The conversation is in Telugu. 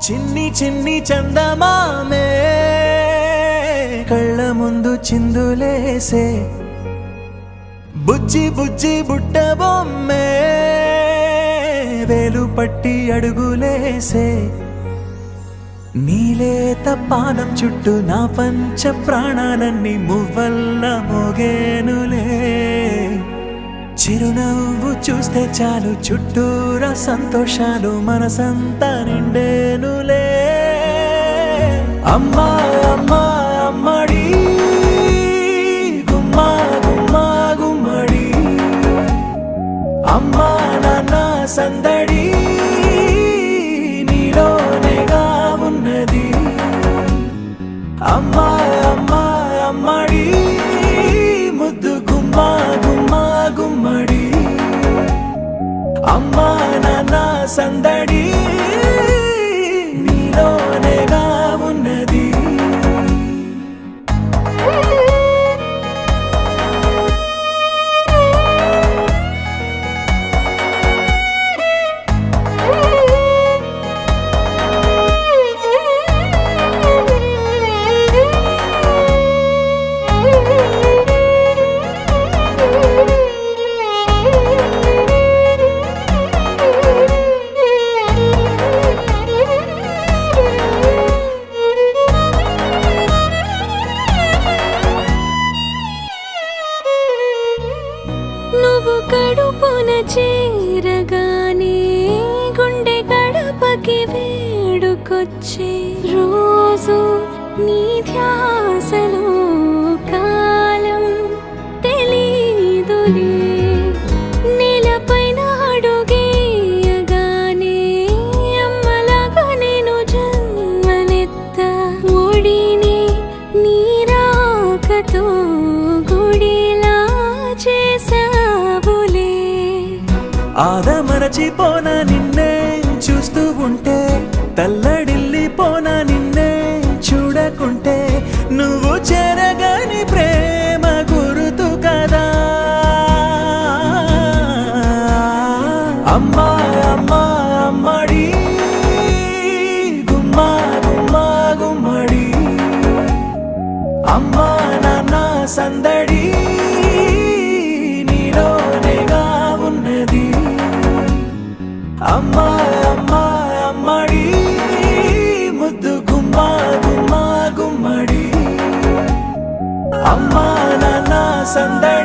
చిన్ని చిన్ని చందమామే కళ్ళ ముందు చిందులేసే బుజ్జి బుజ్జి బుట్ట బొమ్మే వేలు పట్టి అడుగులేసే నీలేత పానం చుట్టూ నా పంచ ప్రాణాలన్నీ మువ్వల్ల మోగేనులే చిరునవ్వు చూస్తే చాలు చుట్టూరా సంతోషాలు మనసంతా నిండేనులే అమ్మా అమ్మా అమ్మడి గుమ్మా గుమ్మా గుమ్మడి అమ్మా నాన్న సందడి నీలోనేగా ఉన్నది అమ్మా అమ్మా అమ్మడి ముద్దు గుమ్మా గుమ్మా గుమ్మడి అమ్మా నాన్న సందడి నీలోనేగా ఉన్నది నువ్వు కడుపున చేరగానే గుండె గడపకి వేడుకొచ్చే రోజు నీ ధ్యాసలో కాలం తెలీదులే నేలపైన అడుగేయగానే అమ్మలాగా నేను జన్మనెత్త ఒడిని నీ రాకతో గుడిలా చేసావులే ఆదమరచిపోనా నిన్నే చూస్తూ ఉంటే తల్లడిల్లిపోనా నిన్నే చూడకుంటే నువ్వు చెరగని ప్రేమ గురుతు కదా అమ్మా అమ్మా అమ్మడి గుమ్మా గుమ్మా గుమ్మడి అమ్మా నాన్న సందడి నీలోనేగా ఉన్నది అమ్మా అమ్మా అమ్మడి ముద్దు గుమ్మా గుమ్మా గుమ్మడి అమ్మా నాన్న సందడి